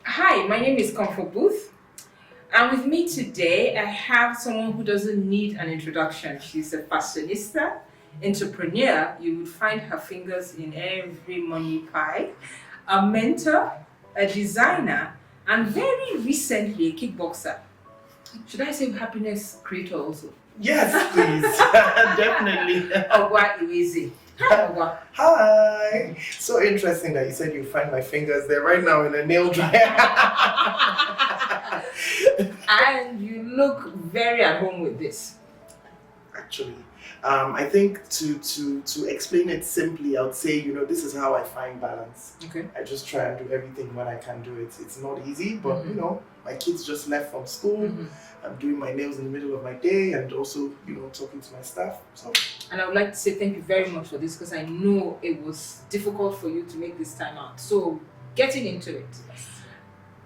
Hi, my name is Comfort Booth, and with me today I have someone who doesn't need an introduction. She's a fashionista, entrepreneur. You would find her fingers in every money pie, a mentor, a designer, and very recently a kickboxer. Should I say happiness creator also? Yes, please. Definitely. OGWA IWEZE. Hi, OGWA. Hi. So interesting that you said you find my fingers there right now in a nail dryer. And you look very at home with this. Actually, I think to explain it simply, I would say, this is how I find balance. Okay. I just try and do everything when I can do it. It's not easy, but my kids just left from school. I'm doing my nails in the middle of my day and also, talking to my staff. So. And I would like to say thank you very much for this because I know it was difficult for you to make this time out. So, getting into it,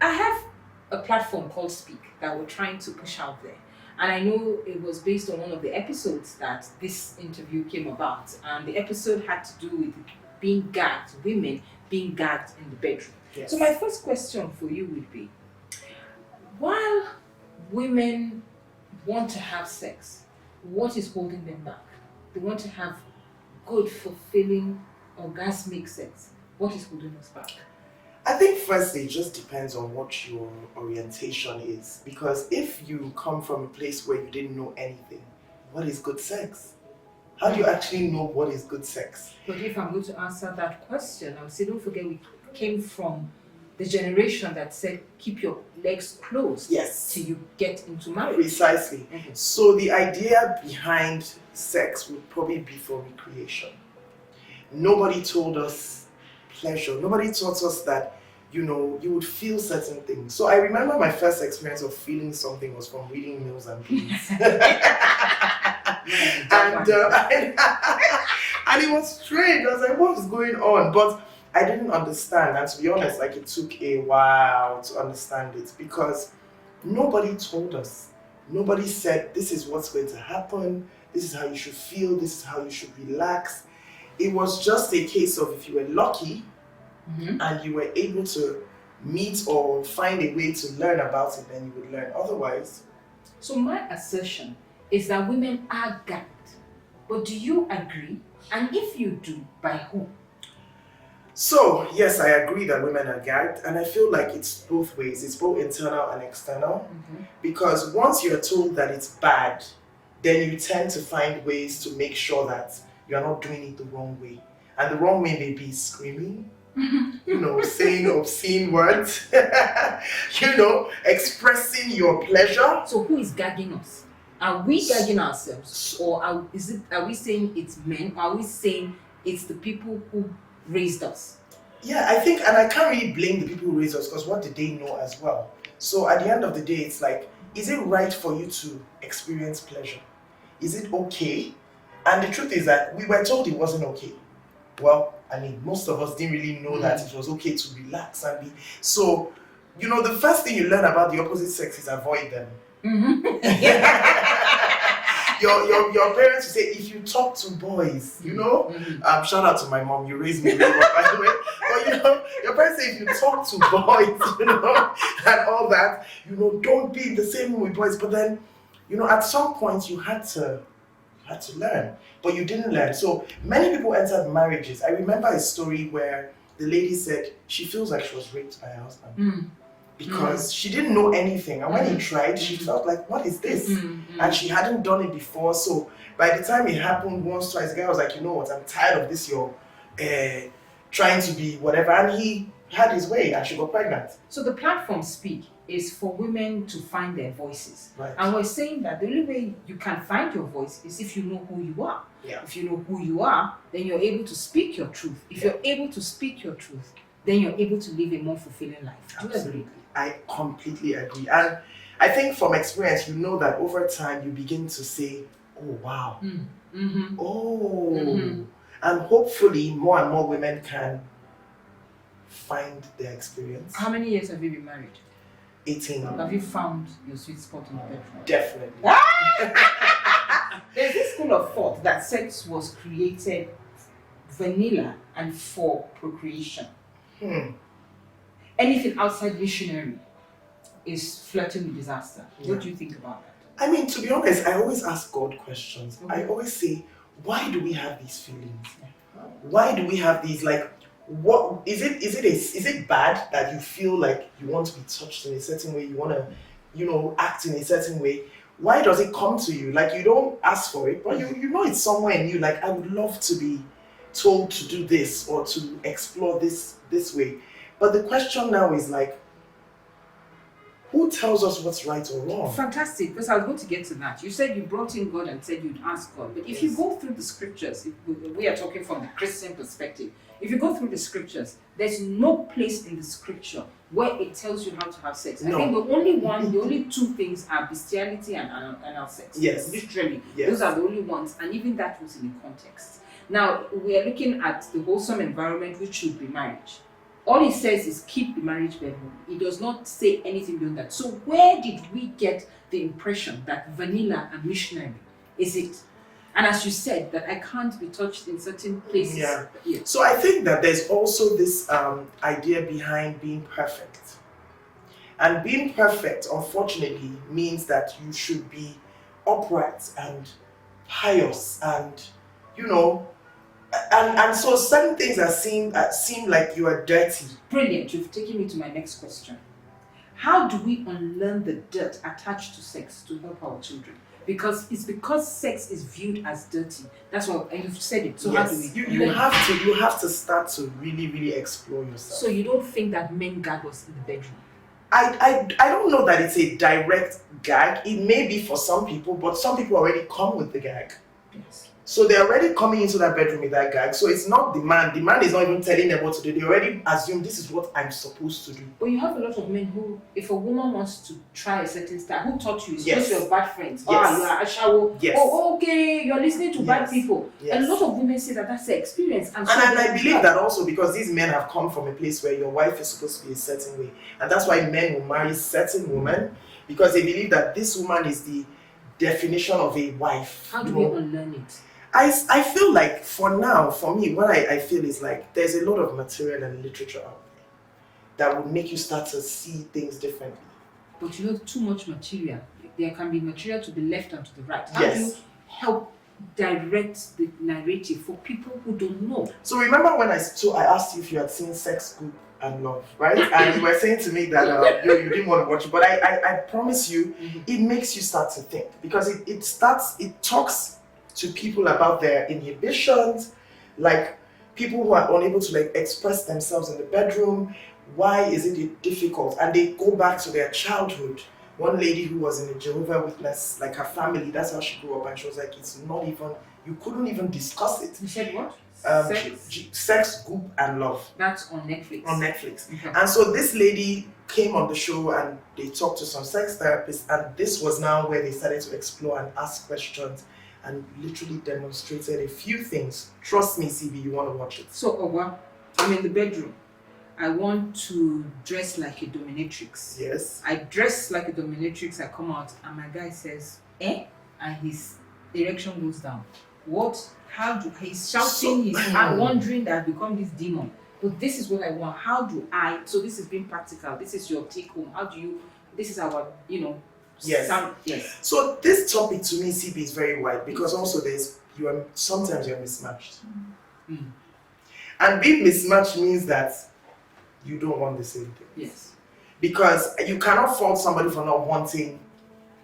I have a platform called Speak that we're trying to push out there. And I know it was based on one of the episodes that this interview came about. And the episode had to do with being gagged, women being gagged in the bedroom. Yes. So, my first question for you would be, while women want to have sex, what is holding them back? They want to have good, fulfilling, orgasmic sex. What is holding us back? I think firstly, it just depends on what your orientation is. Because if you come from a place where you didn't know anything, what is good sex? How do you actually know what is good sex? But if I'm going to answer that question, I would say, don't forget we came from the generation that said, keep your legs closed till you get into marriage. Precisely. Mm-hmm. So the idea behind sex would probably be for recreation. Nobody told us pleasure. Nobody taught us that, you would feel certain things. So I remember my first experience of feeling something was from reading Mills and Beans. and it was strange. I was like, what is going on? But I didn't understand, and to be honest, it took a while to understand it because nobody told us. Nobody said, this is what's going to happen, this is how you should feel, this is how you should relax. It was just a case of if you were lucky and you were able to meet or find a way to learn about it, then you would learn. Otherwise. So my assertion is that women are gagged. But do you agree? And if you do, by who? So, yes, I agree that women are gagged, and I feel like it's both ways. It's both internal and external. Because once you're told that it's bad, then you tend to find ways to make sure that you're not doing it the wrong way. And the wrong way may be screaming, saying obscene words, expressing your pleasure. So who is gagging us? Are we gagging ourselves? Or are we saying it's men? Or are we saying it's the people who raised us? Yeah, I think, and I can't really blame the people who raised us because what did they know as well? So at the end of the day, it's like, is it right for you to experience pleasure? Is it okay? And the truth is that we were told it wasn't okay. Well, most of us didn't really know that it was okay to relax and be. So, the first thing you learn about the opposite sex is avoid them. Your parents will say, if you talk to boys, shout out to my mom, you raised me really well, by the way. But your parents say if you talk to boys, and all that, don't be in the same room with boys. But then, at some point you had to learn, but you didn't learn. So many people entered marriages. I remember a story where the lady said she feels like she was raped by her husband. Because she didn't know anything, and when he tried, she felt like, what is this? And she hadn't done it before. So by the time it happened once, twice, the guy was like, you know what, I'm tired of this, you're trying to be whatever. And he had his way, and she got pregnant. So the platform Speak is for women to find their voices. Right. And we're saying that the only way you can find your voice is if you know who you are. Yeah. If you know who you are, then you're able to speak your truth. If you're able to speak your truth, then you're able to live a more fulfilling life. Do you agree? I completely agree. And I think from experience, that over time you begin to say, oh, wow. And hopefully more and more women can find their experience. How many years have you been married? 18. Have you found your sweet spot in the bedroom? Definitely. There's this school of thought that sex was created vanilla and for procreation. anything outside missionary is flirting with disaster. What do you think about that? I mean, to be honest, I always ask God questions. I always say, why do we have these feelings? Why do we have these, like, what is it? Is it bad that you feel like you want to be touched in a certain way? You want to, act in a certain way. Why does it come to you? Like, you don't ask for it, but you know it's somewhere in you. Like, I would love to be told to do this or to explore this way. But the question now is like, who tells us what's right or wrong? Fantastic, because I was going to get to that. You said you brought in God and said you'd ask God. But if you go through the scriptures, if we are talking from the Christian perspective, if you go through the scriptures, there's no place in the scripture where it tells you how to have sex. No. I think the only two things are bestiality and anal sex. Yes. Literally. Yes. Those are the only ones. And even that was in a context. Now, we are looking at the wholesome environment, which should be marriage. All he says is keep the marriage bedroom. He does not say anything beyond that. So where did we get the impression that vanilla and missionary is it? And as you said, that I can't be touched in certain places. Yeah. So I think that there's also this idea behind being perfect. And being perfect, unfortunately, means that you should be upright and pious and, and so certain things seem like you are dirty. Brilliant. You've taken me to my next question. How do we unlearn the dirt attached to sex to help our children? Because sex is viewed as dirty. That's what, and you've said it. So yes. How do we? You have to start to really, really explore yourself. So you don't think that men gag us in the bedroom? I don't know that it's a direct gag. It may be for some people, but some people already come with the gag. Yes. So they're already coming into that bedroom with that gag. So it's not the man. The man is not even telling them what to do. They already assume this is what I'm supposed to do. But you have a lot of men who, if a woman wants to try a certain style, who taught you? It's just your bad friends. Yes. You are a shower. Yes. Oh, okay, you're listening to bad people. Yes. A lot of women say that that's the experience. And I believe that also because these men have come from a place where your wife is supposed to be a certain way. And that's why men will marry certain women, because they believe that this woman is the definition of a wife. How do we unlearn it? I feel like for now, for me, what I feel is like there's a lot of material and literature out there that would make you start to see things differently. But too much material. There can be material to the left and to the right. How do you help direct the narrative for people who don't know? So remember when I asked you if you had seen Sex, Group and Love, right? And you were saying to me that you didn't want to watch it, but I promise you, it makes you start to think, because it talks to people about their inhibitions, like people who are unable to express themselves in the bedroom. Why is it difficult? And they go back to their childhood. One lady who was in a Jehovah's Witness, like her family, that's how she grew up, and she was like, it's not even, you couldn't even discuss it. You said what? Sex, Group and Love. That's on Netflix. On Netflix. Okay. And so this lady came on the show and they talked to some sex therapists, and this was now where they started to explore and ask questions and literally demonstrated a few things. Trust me, CB, you want to watch it. So, OGWA, I'm in the bedroom. I want to dress like a dominatrix. Yes. I dress like a dominatrix, I come out, and my guy says, eh? And his erection goes down. What? How do he's shouting, he's wondering that I've become this demon. But this is what I want. How do I? So this is being practical. This is your take home. How do you? This is our, Yes. Yes. So this topic to me, CB, is very wide, because also sometimes you're mismatched. And being mismatched means that you don't want the same thing. Yes. Because you cannot fault somebody for not wanting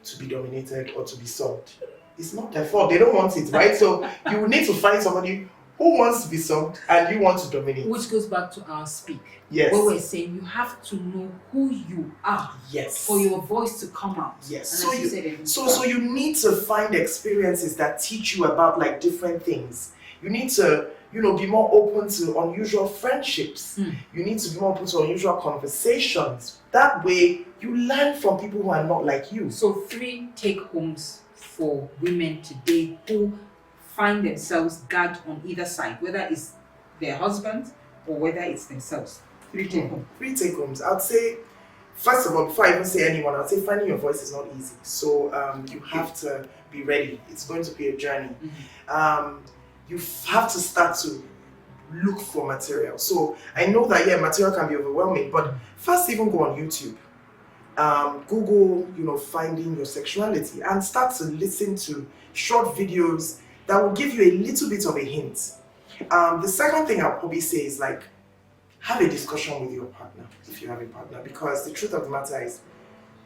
to be dominated or to be subbed. It's not their fault. They don't want it, right? So you will need to find somebody who wants to be subbed and you want to dominate. Which goes back to our speak. Yes. Where we're saying you have to know who you are. Yes. For your voice to come out. Yes. And so you need to find experiences that teach you about different things. You need to, be more open to unusual friendships. You need to be more open to unusual conversations. That way you learn from people who are not like you. So 3 take-homes for women today who find themselves gagged on either side, whether it's their husband or whether it's themselves. 3 take-homes. 3 take-homes. I'd say, first of all, before I even say anyone, I'd say finding your voice is not easy. So you have to be ready. It's going to be a journey. You have to start to look for material. So I know that material can be overwhelming, but first even go on YouTube. Google, finding your sexuality and start to listen to short videos that will give you a little bit of a hint. The second thing I'll probably say is like, have a discussion with your partner if you have a partner, because the truth of the matter is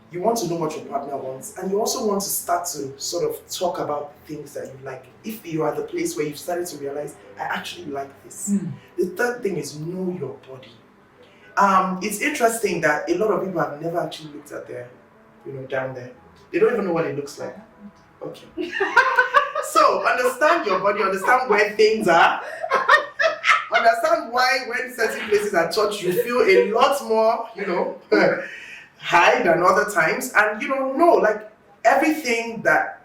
you want to know what your partner wants, and you also want to start to sort of talk about things that you like. If you are at the place where you've started to realize, I actually like this. The third thing is know your body. It's interesting that a lot of people have never actually looked at their, down there. They don't even know what it looks like. Okay. So understand your body, understand where things are. Understand why when certain places are touched, you feel a lot more, high than other times. And, know, like, everything that,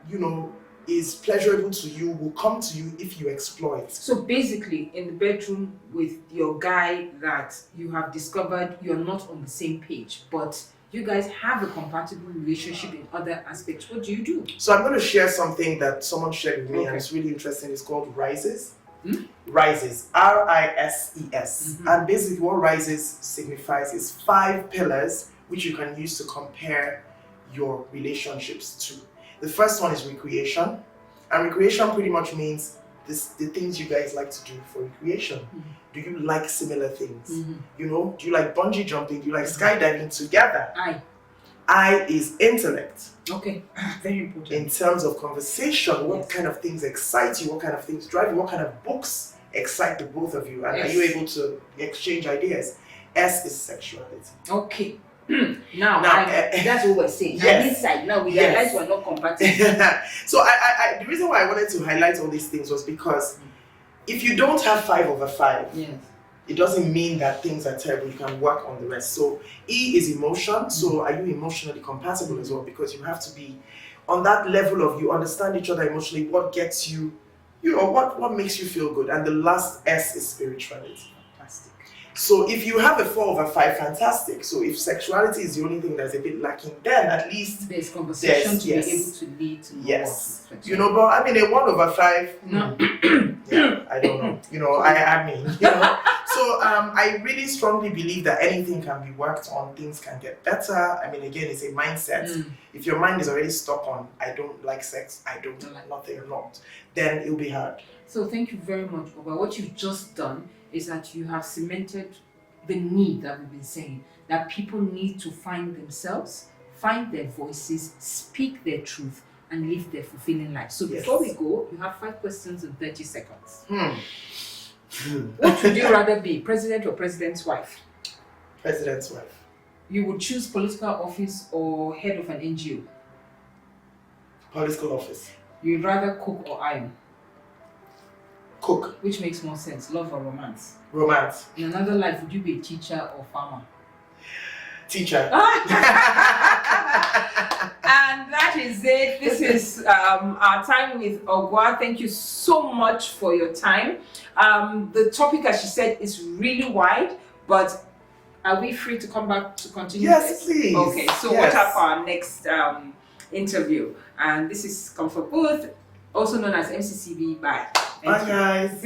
is pleasurable to you will come to you if you explore it. So basically, in the bedroom with your guy that you have discovered you're not on the same page, but you guys have a compatible relationship in other aspects, what do you do? So I'm going to share something that someone shared with me, and it's really interesting. It's called RISES. RISES, RISES. And basically what RISES signifies is 5 pillars which you can use to compare your relationships to. The first one is recreation, and recreation pretty much means the things you guys like to do for recreation. Do you like similar things? Do you like bungee jumping? Do you like skydiving together? I is intellect. Okay, very important. In terms of conversation, what kind of things excite you? What kind of things drive you? What kind of books excite the both of you? And are you able to exchange ideas? S is sexuality. Okay. Now that's what we're saying. Yes. Inside, now we realize we're not compatible. So I the reason why I wanted to highlight all these things was because if you don't have 5 over 5, it doesn't mean that things are terrible. You can work on the rest. So E is emotion. So are you emotionally compatible as well? Because you have to be on that level of you understand each other emotionally. What gets you, what makes you feel good. And the last S is spirituality. Fantastic. So if you have a 4 over 5, fantastic. So if sexuality is the only thing that's a bit lacking, then at least there's conversation to be able to lead to more. But I mean a 1 over 5. No. I don't know. I mean. So I really strongly believe that anything can be worked on. Things can get better. I mean, again, it's a mindset. If your mind is already stuck on I don't like sex, I don't like nothing or not, then it'll be hard. So thank you very much, Oba. What you've just done is that you have cemented the need that we've been saying, that people need to find themselves, find their voices, speak their truth, and live their fulfilling life. So before we go, you have 5 questions in 30 seconds. What would you rather be, president or president's wife? President's wife. You would choose political office or head of an NGO? Political office. You'd rather cook or iron? Cook. Which makes more sense, love or romance? Romance. In another life, would you be a teacher or farmer? Teacher. And that is it. This is our time with OGWA. Thank you so much for your time. The topic, as she said, is really wide, but are we free to come back to continue? Yes, please. Okay, so watch out for our next interview. And this is Comfort Booth, also known as MCCB. Bye. Bye, guys.